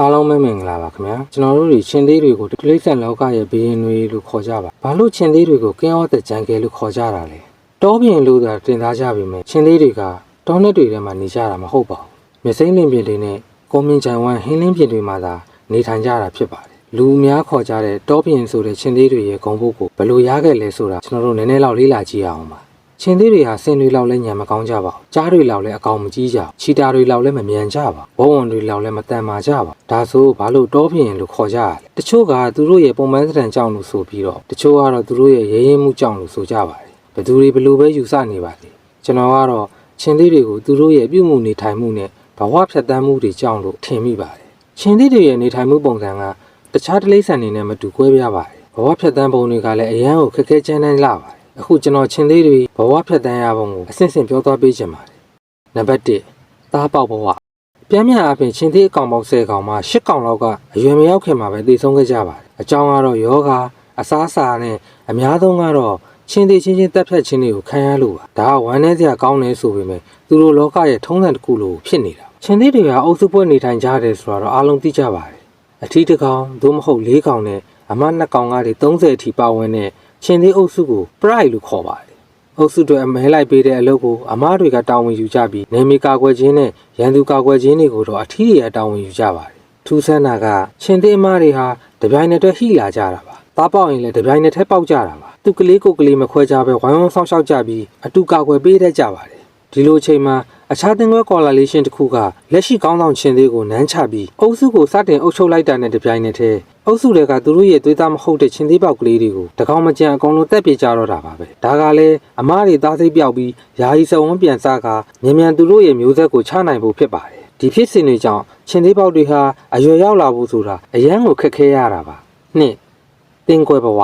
အားလုံးပဲမင်္ဂလာပါခင်ဗျာကျွန်တော်တို့ချင်းသေးတွေကိုတိရစ္ဆာန်လောကရဲ့ဘီရင်တွေလို့ခေါ်ကြပါဘာလို့ချင်းသေးတွေကိုကင်းရောတဲ့ကြံကဲလို့ခေါ်ကြတာလဲတောပြင်လို့သာတင်သားကြပြီမဲ့ချင်းသေးတွေကတောနဲ့တွေထဲမှာနေကြတာမဟုတ်ပါဘူးမြစိမ့်လင်းပြင်တွေနဲ့ကုန်းမြင့်ချန်ဝမ်းဟင်းလင်းပြင်တွေမှာသာနေထိုင်ကြတာဖြစ်ပါတယ်လူများခေါ်ကြတဲ့တောပြင်ဆိုတဲ့ချင်းသေးတွေရဲ့ဂုံဘုတ်ကိုဘယ်လိုရခဲ့လဲဆိုတာကျွန်တော်တို့နည်းနည်းလောက်လေ့လာကြည့်အောင်ပါချင်းသေးတွေဟာဆင်တွေလောက်လဲညံမကောင်းကြပါဘူးကြားတွေလောက်လဲအကောင်မကြီးကြဘူးချီတာတွေလောက်လဲမမြန်ကြပါဘူးဝုံတွေလောက်လဲမတန်မာကြပါဘူးဒါဆိုဘာလို့တောပြင်လို့ခေါ်ကြရလဲတချို့ကသူတို့ရဲ့ပုံမှန်စံကြောင့်လို့ဆိုပြီးတော့တချို့ကတော့သူတို့ရဲ့ရဲရဲမှုကြောင့်လို့ဆိုကြပါတယ်ဘယ်သူတွေဘယ်လိုပဲယူဆနေပါလေကျွန်တော်ကတော့ချင်းသေးတွေကိုသူတို့ရဲ့ပြုမှုနေထိုင်မှုနဲ့ဘဝဖြတ်သန်းမှုတွေကြောင့်လို့ထင်မိပါတယ်ချင်းသေးတွေရဲ့နေထိုင်မှုပုံစံကတခြားတိရစ္ဆာန်တွေနဲ့မတူကွဲပြားပါတယ်ဘဝဖြတ်သန်းပုံတွေကလည်းအရန်ကိုခက်ခဲချမ်းတမ်းလာပါတယ်အခုကျွန်တော်ချင်းသေးတွေဘဝဖြတ်တန်းရပုံကိုအဆင့်ဆင့်ပြောသွားပေးချင်ပါတယ်။နံပါတ်1သားပေါက်ဘဝပြန်မြန်အပြင်ချင်းသေးအကောင်ပေါက်10ကောင်မှာ10ကောင်လောက်ကအရွယ်မရောက်ခင်မှာပဲတည်ဆုံးခဲ့ကြပါတယ်။အကြောင်းကတော့ယောဂအစားအစာနဲ့အများဆုံးကတော့ချင်းသေးချင်းတက်ဖြတ်ခြင်းတွေကိုခံရလို့ပါ။ဒါကဝမ်းနည်းစရာကောင်းနေဆိုပေမဲ့သူတို့လောကရဲ့ထုံးစံတစ်ခုလိုဖြစ်နေတာ။ချင်းသေးတွေကအုပ်စုပွဲနေထိုင်ကြတယ်ဆိုတော့အားလုံးသိကြပါတယ်။အထီးတစ်ကောင်သို့မဟုတ်4ကောင်နဲ့အမ2ကောင်ကနေ30အထိပါဝင်တဲ့ချင်းသေးအုပ်စုကို pride လို့ခေါ်ပါတယ်။အုပ်စုတွေအမဲလိုက်ပေးတဲ့အလုပ်ကိုအမားတွေကတာဝန်ယူကြပြီးနေမီကာကွယ်ခြင်းနဲ့ရန်သူကာကွယ်ခြင်းတွေကိုတော့အထီးတွေအတာဝန်ယူကြပါတယ်။ထူးဆန်းတာကချင်းသေးအမားတွေဟာတပြိုင်နက်တည်းဟိလာကြတာပါ။သားပေါက်ရင်လည်းတပြိုင်နက်တည်းပေါက်ကြတာပါ။သူကလေးကိုကလေးမခွဲကြပဲဝိုင်းဝန်းဆောင်ရှောက်ကြပြီးအတူကာကွယ်ပေးတတ်ကြပါတယ်။ဒီလိုအချိန်မှာအခြားသင်္ကွဲ correlation တစ်ခုကလက်ရှိကောင်းဆောင်ချင်းသေးကိုနမ်းချပြီးအုပ်စုကိုစတင်အုပ်ချုပ်လိုက်တာနဲ့တပြိုင်နက်တည်းအုပ်စုတွေကသူတို့ရဲ့သွေးသားမဟုတ်တဲ့ချင်းသေးပေါက်ကလေးတွေကိုတကောင်မကြံအကုန်လုံးတက်ပြေကြတော့တာပါပဲဒါကလည်းအမားတွေသားစိတ်ပြောက်ပြီးယာယီစဝန်းပြန်စားကမြန်သူတို့ရဲ့မျိုးဆက်ကိုချနိုင်ဖို့ဖြစ်ပါတယ်ဒီဖြစ်စဉ်တွေကြောင့်ချင်းသေးပေါက်တွေဟာအရွယ်ရောက်လာဖို့ဆိုတာအရန်ကိုခက်ခဲရတာပါနှစ်သင်္ကွဲဘဝ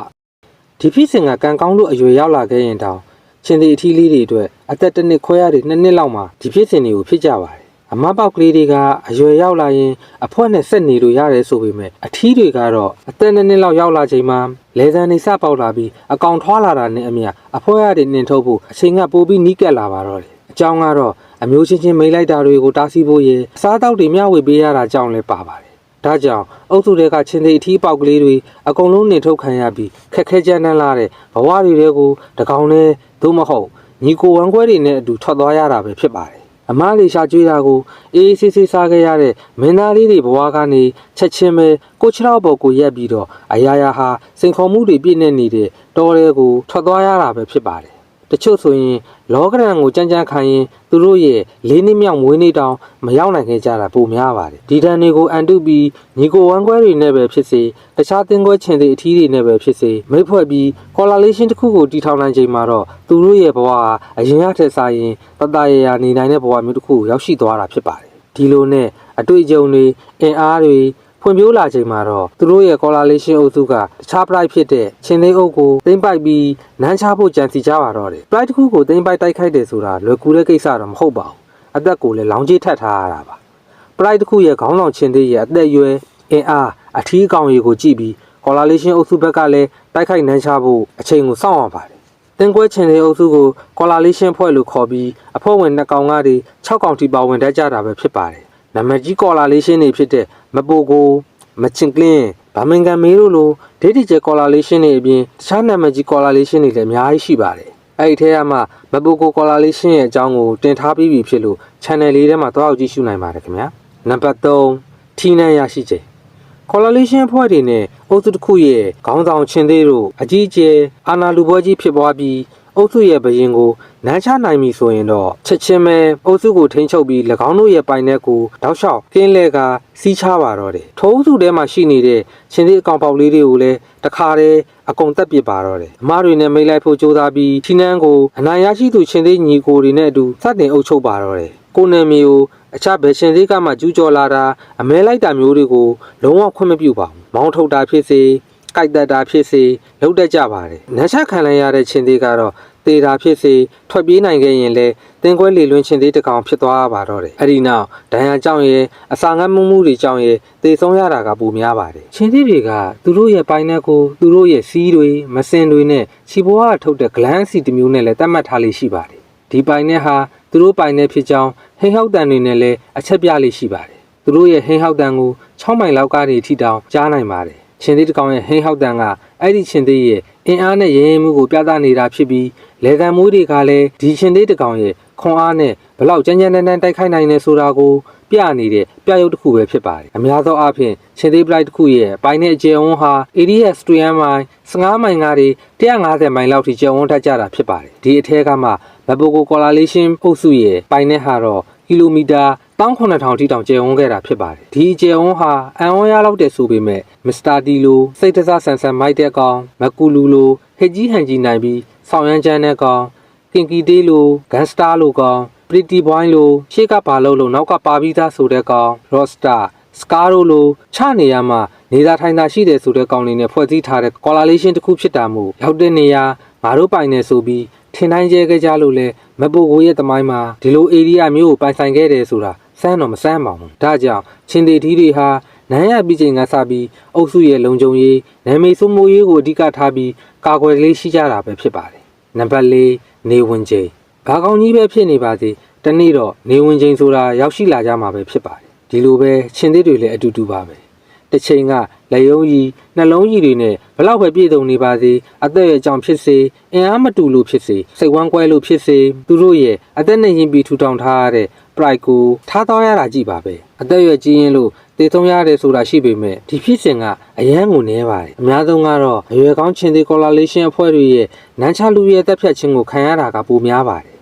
ဒီဖြစ်စဉ်ကကံကောင်းလို့အရွယ်ရောက်လာခဲ့ရင်တောင်ချင်းသေးအထီးလေးတွေအတွက်အသက်တစ်နှစ်ခွဲရတဲ့2နှစ်လောက်မှာဒီဖြစ်စဉ်တွေကိုဖြစ်ကြပါတယ်အမပေါက်ကလေးတွေကအရွယ်ရောက်လာရင်အဖွက်နဲ့ဆက်နေလို့ရတယ်ဆိုပေမဲ့အထီးတွေကတော့အသက်2နှစ်လောက်ရောက်လာချိန်မှာလေဆန်နေစပေါက်လာပြီးအကောင်ထွားလာတာနဲ့အမျှအဖွက်ရတဲ့နှင်ထုတ်ဖို့အချိန်ကပိုပြီးနီးကပ်လာပါတော့တယ်အကြောင်းကတော့အမျိုးချင်းချင်းမိလိုက်တာတွေကိုတားဆီးဖို့ရေအစားအသောက်တွေမျှဝေပေးရတာကြောင့်လည်းပါပါတယ်ဒါကြောင့်အုပ်စုတွေကချင်းသေးအထီးပေါက်ကလေးတွေအကုန်လုံးနှင်ထုတ်ခံရပြီးခက်ခဲကြမ်းတမ်းလာတဲ့ဘဝတွေကိုတကောင်နဲ့သို့မဟုတ်ညီကိုဝမ်းခွဲတွေနဲ့အတူထွက်သွားရတာပဲဖြစ်ပါတယ်အမားလေးရှာကျွေးတာကိုအေးဆေးဆေးစားခဲ့ရတဲ့မင်းသားလေးတွေဘဝကနေချက်ချင်းပဲကိုချရောက်ပေါ်ကိုရက်ပြီးတော့အရာရာဟာစိန်ခေါ်မှုတွေပြည့်နေနေတဲ့တောထဲကိုထွက်သွားရတာပဲဖြစ်ပါတယ်တချို့ဆိုရင်လောကရန်ကိုကြမ်းကြမ်းခံရင်သူတို့ရဲ့၄နှစ်မြောက်မွေးနေ့တောင်မရောက်နိုင်ခဲ့ကြတာပိုများပါတယ်ဒီတန်တွေကိုအန်တုပြီးညီကိုဝမ်းခွဲတွေနဲ့ပဲဖြစ်စေတခြားသင်္ကွဲချင်းတွေအထီးတွေနဲ့ပဲဖြစ်စေမိတ်ဖွဲ့ပြီး correlation တစ်ခုကိုတည်ထောင်နိုင်ချိန်မှာတော့သူတို့ရဲ့ဘဝဟာအရင်ကထက်စာရင်တတရရနေနိုင်တဲ့ဘဝမျိုးတစ်ခုကိုရောက်ရှိသွားတာဖြစ်ပါတယ်ဒီလိုနဲ့အတွေ့အကြုံတွေအင်အားတွေဖွံ့ဖြိုးလာချိန်မှာတော့သူတို့ရဲ့ correlation အုပ်စုကတခြား pride ဖြစ်တဲ့ချင်းသေးအုပ်ကိုသိမ့်ပိုက်ပြီးနမ်းချဖို့ကြံစီကြပါတော့တယ် pride တစ်ခုကိုသိမ့်ပိုက်တိုက်ခိုက်တယ်ဆိုတာလွယ်ကူတဲ့ကိစ္စတော့မဟုတ်ပါဘူးအသက်ကိုလည်းလောင်ကြီးထပ်ထားရတာပါ pride တစ်ခုရဲ့ခေါင်းဆောင်ချင်းသေးရဲ့အသက်အရွယ်အင်အားအထီးကောင်တွေကိုကြည့်ပြီး correlation အုပ်စုဘက်ကလည်းတိုက်ခိုက်နမ်းချဖို့အချိန်ကိုစောင့်ရပါတယ်သင်္ကွဲချင်းသေးအုပ်စုကို correlation ဖွဲ့လို့ခေါ်ပြီးအဖွဲ့ဝင်2ကောင်ကနေ6ကောင်ထိပါဝင်တတ်ကြတာပဲဖြစ်ပါတယ်နံပါတ်ကြီး correlation တွေဖြစ်တဲ့မပိုကိုမချင်ကလင်းဗာမင်ကန်မေးတို့လိုဒေတာကျဲ correlation တွေအပြင်တခြားနံပါတ်ကြီး correlation တွေလည်းအများကြီးရှိပါတယ်အဲ့ဒီထဲမှာမပိုကို correlation ရဲ့အကြောင်းကိုတင်ထားပြီးပြီဖြစ်လို့ channel လေးထဲမှာတွားအောင်ကြည့်ရှုနိုင်ပါတယ်ခင်ဗျာနံပါတ်3ထီးနှံရရှိခြင်း correlation ဖွဲ့တွေနဲ့အုပ်စုတစ်ခုရဲ့ခေါင်းဆောင်ချင်းသေးတို့အကြီးအကျယ်အာနာလူပွဲကြီးဖြစ်ပွားပြီးအုပ်စုရဲ့ဘရင်ကိုနမ်းချနိုင်ပြီဆိုရင်တော့ချက်ချင်းပဲအုပ်စုကိုထိန်းချုပ်ပြီး၎င်းတို့ရဲ့ပိုင်တဲ့ကိုတောက်လျှောက်ကင်းလဲကစီးချပါတော့တယ်ထိုးအုပ်စုထဲမှာရှိနေတဲ့ချင်းသေးအကောင်ပေါက်လေးတွေကိုလည်းတခါတည်းအကုန်တက်ပစ်ပါတော့တယ်အမားတွေနဲ့မိတ်လိုက်ဖို့ကြိုးစားပြီးထီနန်းကိုအနိုင်ရရှိသူချင်းသေးညီကိုတွေနဲ့အတူစတင်အုပ်ချုပ်ပါတော့တယ်ကိုနယ်မီကိုအခြားဘယ်ချင်းသေးကမှကျူးကျော်လာတာအမဲလိုက်တာမျိုးတွေကိုလုံးဝခွင့်မပြုပါဘူးမောင်းထုတ်တာဖြစ်စေကြိုက်တက်တာဖြစ်စေလုပ်တတ်ကြပါတယ်နမ်းချခံလိုက်ရတဲ့ချင်းသေးကတော့တေတာဖြစ်စေထွက်ပြေးနိုင်ခဲ့ရင်လည်းသင်္ကွဲလေလွင်ချင်းသေးတစ်ကောင်ဖြစ်သွားပါတော့တယ်အဲ့ဒီနောက်ဒဏ်ရာကြောင့်ရဲ့အစာငတ်မှုတွေကြောင့်ရဲ့သေဆုံးရတာကပိုများပါတယ်ချင်းသေးတွေကသူတို့ရဲ့ပိုင်နဲ့ကိုသူတို့ရဲ့စီးတွေမစင်တွေနဲ့ခြေဘွားထုတ်တဲ့ gland စီတစ်မျိုးနဲ့လည်းတတ်မှတ်ထားလေးရှိပါတယ်ဒီပိုင်နဲ့ဟာသူတို့ပိုင်နဲ့ဖြစ်ကြောင်းဟိဟောက်တန်တွေနဲ့လည်းအချက်ပြလေးရှိပါတယ် သူတို့ရဲ့ဟင်းဟောက်တန်ကို6မိုင်လောက်ကနေထိတောင်ကြားနိုင်ပါတယ်ချင်းသေးတစ်ကောင်ရဲ့ဟင်းဟောက်တန်ကအဲ့ဒီချင်းသေးရဲ့အင်အားနဲ့ရင်းရင်းမှုကိုပြသနေတာဖြစ်ပြီးလေကံမွေးတွေကလည်းဒီချင်းသေးတစ်ကောင်ရဲ့ခွန်အားနဲ့ဘလောက်ကြမ်းကြမ်းတမ်းတမ်းတိုက်ခိုက်နိုင်နေဆိုတာကိုပြနေတဲ့ပြရုပ်တစ်ခုပဲဖြစ်ပါတယ်အများသောအားဖြင့်ချင်းသေးပလိုက်တစ်ခုရဲ့ပိုင်းနဲ့အကျယ်ဝန်းဟာ ADS 3မိုင်15မိုင်ကနေ150မိုင်လောက်ထိကျယ်ဝန်းထက်ကြတာဖြစ်ပါတယ်ဒီအထက်ကမှမဘိုကိုကော်လာလေးရှင်းအုပ်စုရဲ့ပိုင်းနဲ့ဟာတော့ကီလိုမီတာ19000ထိတောင်ကျယ်ဝန်းခဲ့တာဖြစ်ပါတယ်ဒီကျယ်ဝန်းဟာအန်ဝန်းရလောက်တဲ့ဆိုပေမဲ့မစ္စတာတီလိုစိတ်တစားဆန်ဆန်မိုက်တဲ့ကောင်မကူလူလိုဟစ်ကြီးဟန်ကြီးနိုင်ပြီးဆောင်ရမ်းချမ်းတဲ့ကောင်ကင်ကီတေးလိုဂန်စတာလိုကောင်ပရီတီဘွိုင်းလိုရှေ့ကဘာလို့နောက်ကပါပြီးသားဆိုတဲ့ကောင်ရော့စတာစကားရိုလိုချနေရမှာနေသာထိုင်သာရှိတယ်ဆိုတဲ့ကောင်လေးနဲ့ဖွဲ့စည်းထားတဲ့ကော်လာလေးရှင်းတစ်ခုဖြစ်တာမို့ရောက်တဲ့နေရာငါတို့ပိုင်နေဆိုပြီးထင်တိုင်းကျဲကြကြလို့လဲမဘိုကိုရဲ့တမိုင်းမှာဒီလိုဧရိယာမျိုးကိုပိုင်ဆိုင်ခဲ့တယ်ဆိုတာစမ်းတော့မစမ်းပါဘူးဒါကြောင့်ချင်းသေးထီးတွေဟာနန်းရပြီးချိန်ကစပြီးအုပ်စုရဲ့လုံခြုံရေးနာမည်စိုးမိုးရေးကိုအဓိကထားပြီးကာကွယ်လေးရှိကြတာပဲဖြစ်ပါတယ်နံပါတ်၄နေဝင်ချိန်ဘာကောင်ကြီးပဲဖြစ်နေပါစေတနေ့တော့နေဝင်ချိန်ဆိုတာရောက်ရှိလာကြမှာပဲဖြစ်ပါတယ်ဒီလိုပဲချင်းသေးတွေလည်းအတူတူပါပဲတစ်ချိန်ကလက်ယုံကြီးနှလုံးကြီးတွေနဲ့ဘလောက်ပဲပြည့်စုံနေပါစေအသက်ရဲ့အကြောင်းဖြစ်စေအင်အားမတူလို့ဖြစ်စေစိတ်ဝမ်းကွဲလို့ဖြစ်စေသူတို့ရဲ့အသက်နဲ့ရင်ပြီးထူထောင်ထားရတဲ့ pride ကိုထားသွားရတာကြည့်ပါပဲအသက်ရွယ်ကြီးရင်လို့တည်ဆုံးရတယ်ဆိုတာရှိပေမဲ့ဒီဖြစ်စဉ်ကအယမ်းကိုနည်းပါတယ်အများဆုံးကတော့အရွယ်ကောင်းချင်းသေးကော်လာလေးရှင်းအဖွဲ့တွေရဲ့နန်းချလူရဲ့တက်ဖြတ်ခြင်းကိုခံရတာကပိုများပါတယ်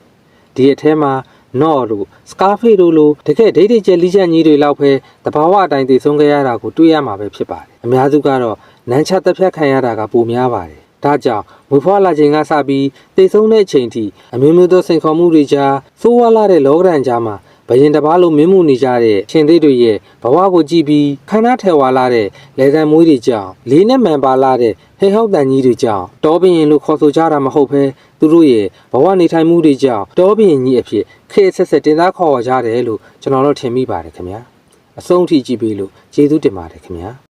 ဒီအထဲမှာနော့တို့စကားဖေးတို့လိုတကယ်ဒိတ်ဒိတ်ကျလိချက်ကြီးတွေလောက်ပဲတဘာဝအတိုင်းတည်ဆုံးခဲ့ရတာကိုတွေ့ရမှာပဲဖြစ်ပါတယ်အများစုကတော့နန်းချတက်ဖြတ်ခံရတာကပိုများပါတယ်ဒါကြောင့်မွေးဖွားလာချိန်ကစပြီးတည်ဆုံးတဲ့အချိန်ထိအမျိုးမျိုးသောစိန်ခေါ်မှုတွေကြားစိုးဝါလာတဲ့လောကဒဏ်ကြားမှာဘရင်တပားလိုမင်းမှုနေကြတဲ့ရှင်သေးတွေရဲ့ဘဝကိုကြည့်ပြီးခန္ဓာထဲဝါလာတဲ့လေကံမွေးတွေကြောင့်လေးနဲ့မှန်ပါလာတဲ့ဟိဟောက်တန်ကြီးတွေကြောင့်တောဘရင်လို့ခေါ်ဆိုကြတာမဟုတ်ဘဲသူတို့ရဲ့ဘဝနေထိုင်မှုတွေကြောင့်တောဘရင်ကြီးအဖြစ်ခေတ်ဆက်ဆက်တင်သားခေါ်ကြတယ်လို့ကျွန်တော်တို့ထင်မိပါတယ်ခင်ဗျာအဆုံးထိကြည့်ပြီးလို့ကျေးဇူးတင်ပါတယ်ခင်ဗျာ